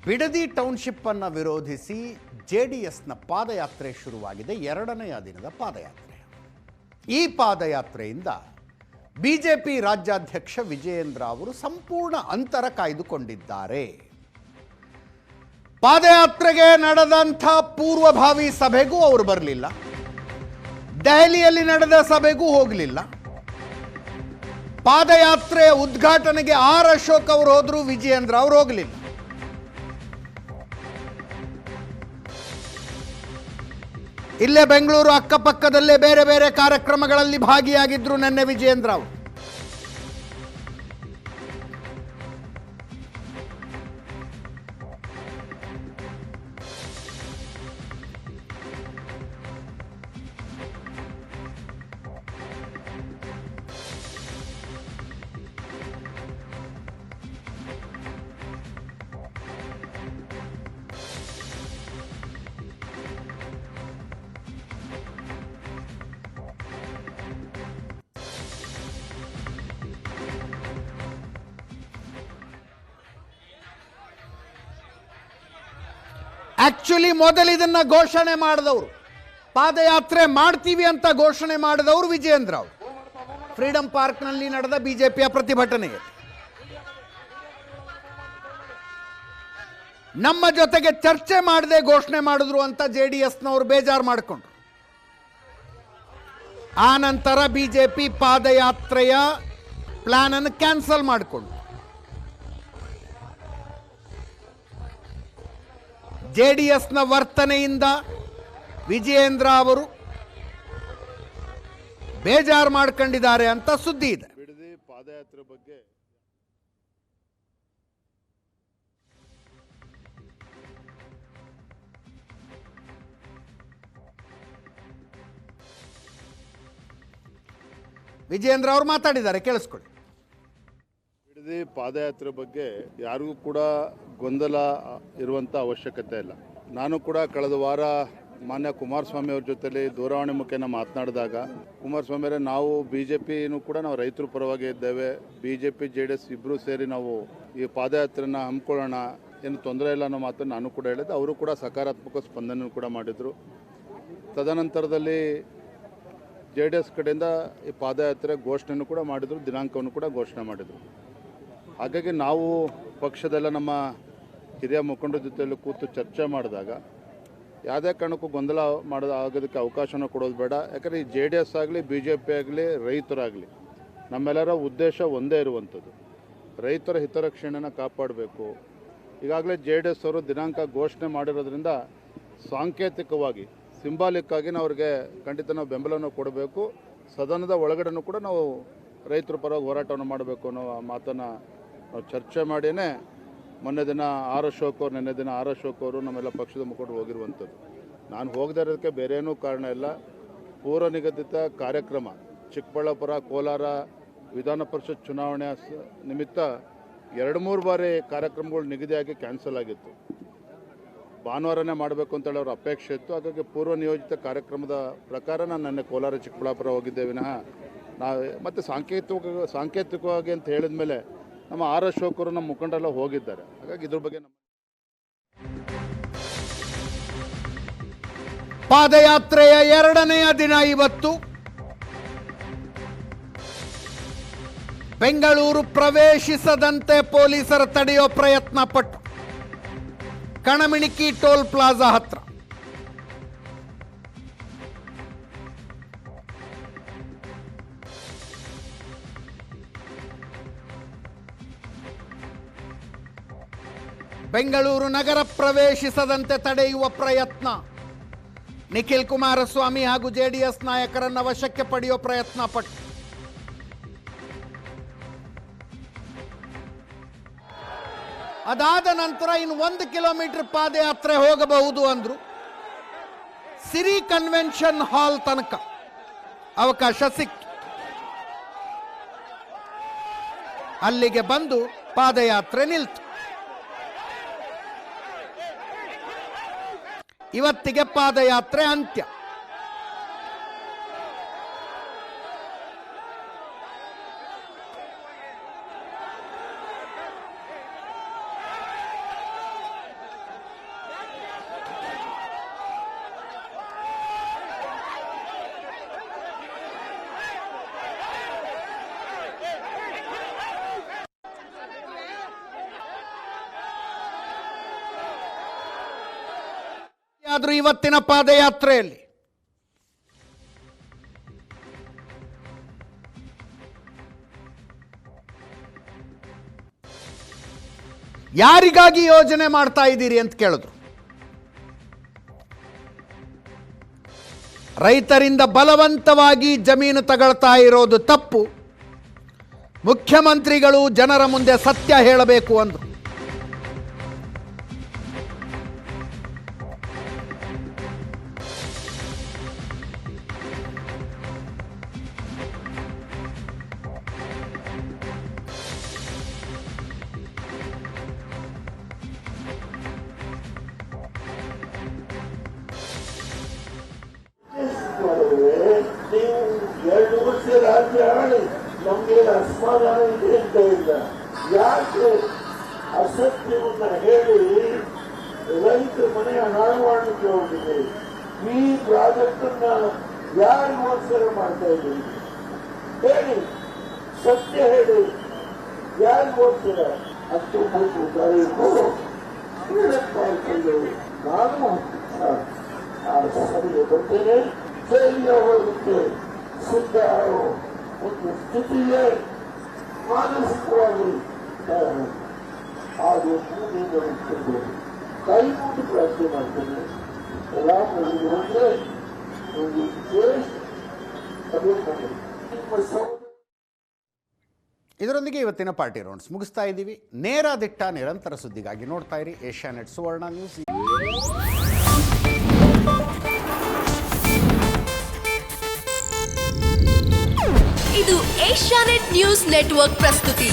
Bidadi township ಅನ್ನು ವಿರೋಧಿಸಿ ಜೆಡಿಎಸ್ನ ಪಾದಯಾತ್ರೆ ಶುರುವಾಗಿದೆ. ಎರಡನೆಯ ದಿನದ ಪಾದಯಾತ್ರೆ. ಈ ಪಾದಯಾತ್ರೆಯಿಂದ ಬಿಜೆಪಿ ರಾಜ್ಯಾಧ್ಯಕ್ಷ ವಿಜಯೇಂದ್ರ ಅವರು ಸಂಪೂರ್ಣ ಅಂತರ ಕಾಯ್ದುಕೊಂಡಿದ್ದಾರೆ. ಪಾದಯಾತ್ರೆಗೆ ನಡೆದಂಥ ಪೂರ್ವಭಾವಿ ಸಭೆಗೂ ಅವರು ಬರಲಿಲ್ಲ, ದೆಹಲಿಯಲ್ಲಿ ನಡೆದ ಸಭೆಗೂ ಹೋಗಲಿಲ್ಲ. ಪಾದಯಾತ್ರೆಯ ಉದ್ಘಾಟನೆಗೆ ಆರ್ ಅಶೋಕ್ ಅವರು ಹೋದ್ರು, ವಿಜಯೇಂದ್ರ ಅವರು ಹೋಗಲಿಲ್ಲ. ಇಲ್ಲೇ ಬೆಂಗಳೂರು ಅಕ್ಕಪಕ್ಕದಲ್ಲೇ ಬೇರೆ ಬೇರೆ ಕಾರ್ಯಕ್ರಮಗಳಲ್ಲಿ ಭಾಗಿಯಾಗಿದ್ರು ನಿನ್ನೆ ವಿಜಯೇಂದ್ರ ಅವರು. ಆಕ್ಚುಲಿ ಮೊದಲು ಇದನ್ನ ಘೋಷಣೆ ಮಾಡಿದವರು, ಪಾದಯಾತ್ರೆ ಮಾಡ್ತೀವಿ ಅಂತ ಘೋಷಣೆ ಮಾಡಿದವರು ವಿಜಯೇಂದ್ರ ಅವರು. ಫ್ರೀಡಂ ಪಾರ್ಕ್ನಲ್ಲಿ ನಡೆದ ಬಿಜೆಪಿಯ ಪ್ರತಿಭಟನೆಗೆ ನಮ್ಮ ಜೊತೆಗೆ ಚರ್ಚೆ ಮಾಡದೆ ಘೋಷಣೆ ಮಾಡಿದ್ರು ಅಂತ ಜೆಡಿಎಸ್ನವರು ಬೇಜಾರು ಮಾಡಿಕೊಂಡ್ರು. ಆ ನಂತರ ಬಿಜೆಪಿ ಪಾದಯಾತ್ರೆಯ ಪ್ಲಾನ್ ಅನ್ನು ಕ್ಯಾನ್ಸಲ್ ಮಾಡಿಕೊಂಡು ಜೆಡಿಎಸ್ನ ವರ್ತನೆಯಿಂದ ವಿಜಯೇಂದ್ರ ಅವರು ಬೇಜಾರು ಮಾಡ್ಕೊಂಡಿದ್ದಾರೆ ಅಂತ ಸುದ್ದಿ ಇದೆ. ಬಿಡದಿ ಪಾದಯಾತ್ರೆ ಬಗ್ಗೆ ವಿಜಯೇಂದ್ರ ಅವರು ಮಾತಾಡಿದ್ದಾರೆ, ಕೇಳಿಸ್ಕೊಳ್ಳಿ. ಬಿಡದಿ ಪಾದಯಾತ್ರೆ ಬಗ್ಗೆ ಯಾರಿಗೂ ಕೂಡ ಗೊಂದಲ ಇರುವಂಥ ಅವಶ್ಯಕತೆ ಇಲ್ಲ. ನಾನು ಕೂಡ ಕಳೆದ ವಾರ ಮಾನ್ಯ ಕುಮಾರಸ್ವಾಮಿ ಅವ್ರ ಜೊತೆಲಿ ದೂರವಾಣಿ ಮುಖೇನ ಮಾತನಾಡಿದಾಗ ಕುಮಾರಸ್ವಾಮಿ ಅವರೇ, ನಾವು BJPನೂ ಕೂಡ ನಾವು ರೈತರ ಪರವಾಗಿ ಇದ್ದೇವೆ, BJP JDS ಇಬ್ಬರೂ ಸೇರಿ ನಾವು ಈ ಪಾದಯಾತ್ರೆನ ಹಮ್ಮಿಕೊಳ್ಳೋಣ, ಏನು ತೊಂದರೆ ಇಲ್ಲ ಅನ್ನೋ ಮಾತನ್ನು ನಾನು ಕೂಡ ಹೇಳಿದ್ದೆ. ಅವರು ಕೂಡ ಸಕಾರಾತ್ಮಕ ಸ್ಪಂದನೆ ಕೂಡ ಮಾಡಿದರು. ತದನಂತರದಲ್ಲಿ JDS ಕಡೆಯಿಂದ ಈ ಪಾದಯಾತ್ರೆ ಘೋಷಣೆಯನ್ನು ಕೂಡ ಮಾಡಿದರು, ದಿನಾಂಕವನ್ನು ಕೂಡ ಘೋಷಣೆ ಮಾಡಿದರು. ಹಾಗಾಗಿ ನಾವು ಪಕ್ಷದೆಲ್ಲ ನಮ್ಮ ಹಿರಿಯ ಮುಖಂಡರ ಜೊತೆಯಲ್ಲಿ ಕೂತು ಚರ್ಚೆ ಮಾಡಿದಾಗ ಯಾವುದೇ ಕಾರಣಕ್ಕೂ ಗೊಂದಲ ಆಗೋದಕ್ಕೆ ಅವಕಾಶನ ಕೊಡೋದು ಬೇಡ. ಯಾಕಂದರೆ ಈ JDS ಆಗಲಿ BJP ಆಗಲಿ ರೈತರಾಗಲಿ ನಮ್ಮೆಲ್ಲರ ಉದ್ದೇಶ ಒಂದೇ ಇರುವಂಥದ್ದು, ರೈತರ ಹಿತರಕ್ಷಣೆಯನ್ನು ಕಾಪಾಡಬೇಕು. ಈಗಾಗಲೇ JDS ಅವರು ದಿನಾಂಕ ಘೋಷಣೆ ಮಾಡಿರೋದ್ರಿಂದ ಸಾಂಕೇತಿಕವಾಗಿ ಸಿಂಬಾಲಿಕ್ ಆಗಿ ನಾವು ಅವ್ರಿಗೆ ಖಂಡಿತ ನಾವು ಬೆಂಬಲವನ್ನು ಕೊಡಬೇಕು. ಸದನದ ಒಳಗಡೆನೂ ಕೂಡ ನಾವು ರೈತರ ಪರವಾಗಿ ಹೋರಾಟವನ್ನು ಮಾಡಬೇಕು ಅನ್ನೋ ಮಾತನ್ನು ನಾವು ಚರ್ಚೆ ಮಾಡಿಯೇ ಮೊನ್ನೆ ದಿನ ಆರ್ ಅಶೋಕ್ ಅವರು, ನಿನ್ನೆ ದಿನ ಆರ್ ಅಶೋಕ್ ಅವರು ನಮ್ಮೆಲ್ಲ ಪಕ್ಷದ ಮುಖಂಡರು ಹೋಗಿರುವಂಥದ್ದು. ನಾನು ಹೋಗದೇ ಇರೋದಕ್ಕೆ ಬೇರೆ ಏನೂ ಕಾರಣ ಇಲ್ಲ. ಪೂರ್ವ ನಿಗದಿತ ಕಾರ್ಯಕ್ರಮ ಚಿಕ್ಕಬಳ್ಳಾಪುರ, ಕೋಲಾರ ವಿಧಾನ ಪರಿಷತ್ ಚುನಾವಣೆ ನಿಮಿತ್ತ 2-3 ಬಾರಿ ಕಾರ್ಯಕ್ರಮಗಳು ನಿಗದಿಯಾಗಿ ಕ್ಯಾನ್ಸಲ್ ಆಗಿತ್ತು. ಭಾನುವಾರನೇ ಮಾಡಬೇಕು ಅಂತೇಳಿ ಅವ್ರ ಅಪೇಕ್ಷೆ ಇತ್ತು. ಹಾಗಾಗಿ ಪೂರ್ವ ನಿಯೋಜಿತ ಕಾರ್ಯಕ್ರಮದ ಪ್ರಕಾರ ನಾನು ನೆನ್ನೆ ಕೋಲಾರ ಚಿಕ್ಕಬಳ್ಳಾಪುರ ಹೋಗಿದ್ದೆ ವಿನಃ ನಾವು ಮತ್ತು ಸಾಂಕೇತಿಕವಾಗಿ ಅಂತ ಹೇಳಿದ ಮೇಲೆ ನಮ್ಮ ಆರ್ ಅಶೋಕ್ ಅವರು ನಮ್ಮ ಮುಖಂಡರೆಲ್ಲ ಹೋಗಿದ್ದಾರೆ. ಹಾಗಾಗಿ ಇದ್ರ ಬಗ್ಗೆ ಪಾದಯಾತ್ರೆಯ ಎರಡನೆಯ ದಿನ ಇವತ್ತು ಬೆಂಗಳೂರು ಪ್ರವೇಶಿಸದಂತೆ ಪೊಲೀಸರ ತಡೆಯೋ ಪ್ರಯತ್ನ ಪಟ್ಟು ಕಣಮಿಣಿಕಿ ಟೋಲ್ ಪ್ಲಾಜಾ ಹತ್ರ ಬೆಂಗಳೂರು ನಗರ ಪ್ರವೇಶಿಸದಂತೆ ತಡೆಯುವ ಪ್ರಯತ್ನ, ನಿಖಿಲ್ ಕುಮಾರಸ್ವಾಮಿ ಹಾಗೂ JDS ನಾಯಕರನ್ನ ವಶಕ್ಕೆ ಪಡೆಯೋ ಪ್ರಯತ್ನ ಪಟ್ಟು ಅದಾದ ನಂತರ ಇನ್ನು 1 ಕಿಲೋಮೀಟರ್ ಪಾದಯಾತ್ರೆ ಹೋಗಬಹುದು ಅಂದ್ರು. ಸಿರಿ ಕನ್ವೆನ್ಷನ್ ಹಾಲ್ ತನಕ ಅವಕಾಶ ಸಿಕ್ತು. ಅಲ್ಲಿಗೆ ಬಂದು ಪಾದಯಾತ್ರೆ ನಿಲ್ತು. ಇವತ್ತಿಗೆ ಪಾದಯಾತ್ರೆ ಅಂತ್ಯ. ಏನಾದರೂ ಇವತ್ತಿನ ಪಾದಯಾತ್ರೆಯಲ್ಲಿ ಯಾರಿಗಾಗಿ ಯೋಜನೆ ಮಾಡ್ತಾ ಇದ್ದೀರಿ ಅಂತ ಕೇಳಿದ್ರು. ರೈತರಿಂದ ಬಲವಂತವಾಗಿ ಜಮೀನು ತಗೊಳ್ತಾ ಇರೋದು ತಪ್ಪು, ಮುಖ್ಯಮಂತ್ರಿಗಳು ಜನರ ಮುಂದೆ ಸತ್ಯ ಹೇಳಬೇಕು ಅಂದ್ರು. ನೀವು 2 ವರ್ಷ ರಾಜ್ಯ ಆಳಿ ನಮಗೆ ಅಸಮಾಧಾನ ಇದೆ ಅಂತ ಇಲ್ಲ. ಯಾಕೆ ಅಸತ್ಯವನ್ನ ಹೇಳಿ ರೈತರ ಮನೆಯ ಹಾಳು ಮಾಡಲಿಕ್ಕೆ ಹೋಗಿದೆ? ಈ ಪ್ರಾಜೆಕ್ಟ್ ಅನ್ನ ಯಾರಿಗೋಸ್ಕರ ಮಾಡ್ತಾ ಇದ್ದೀವಿ ಹೇಳಿ, ಸತ್ಯ ಹೇಳಿ, ಯಾರಿಗೋಸ್ಕರ? 19 ತಾರೀಕು ನಾನು ಸಭೆಗೆ ಬರ್ತೇನೆ. ಜೈಲಿಗೆ ಹೋಗಲಿಕ್ಕೆ ಸಿದ್ಧ ಒಂದು ಸ್ಥಿತಿಗೆ ಮಾನಸಿಕವಾಗಿ ಹಾಗೆ ಮುಂದೆ ಕೈ ಮುಟ್ಟು ಪ್ರಾರ್ಥನೆ ಮಾಡ್ತೇನೆ. ರಾಮನಿಗೆ ಬಂದರೆ ಒಂದು ದೇಶ ಅಭಿವೃದ್ಧಿ ನಿಮ್ಮ ಇದರೊಂದಿಗೆ ಇವತ್ತಿನ ಪಾರ್ಟಿ ರೌಂಡ್ಸ್ ಮುಗಿಸ್ತಾ ಇದ್ದೀವಿ. ನೇರ ದಿಟ್ಟ ನಿರಂತರ ಸುದ್ದಿಗಾಗಿ ನೋಡ್ತಾ ಇರಿ ಏಷ್ಯಾನೆಟ್ ಸುವರ್ಣ ನ್ಯೂಸ್. ಇದು ಏಷ್ಯಾನೆಟ್ ನ್ಯೂಸ್ ನೆಟ್ವರ್ಕ್ ಪ್ರಸ್ತುತಿ.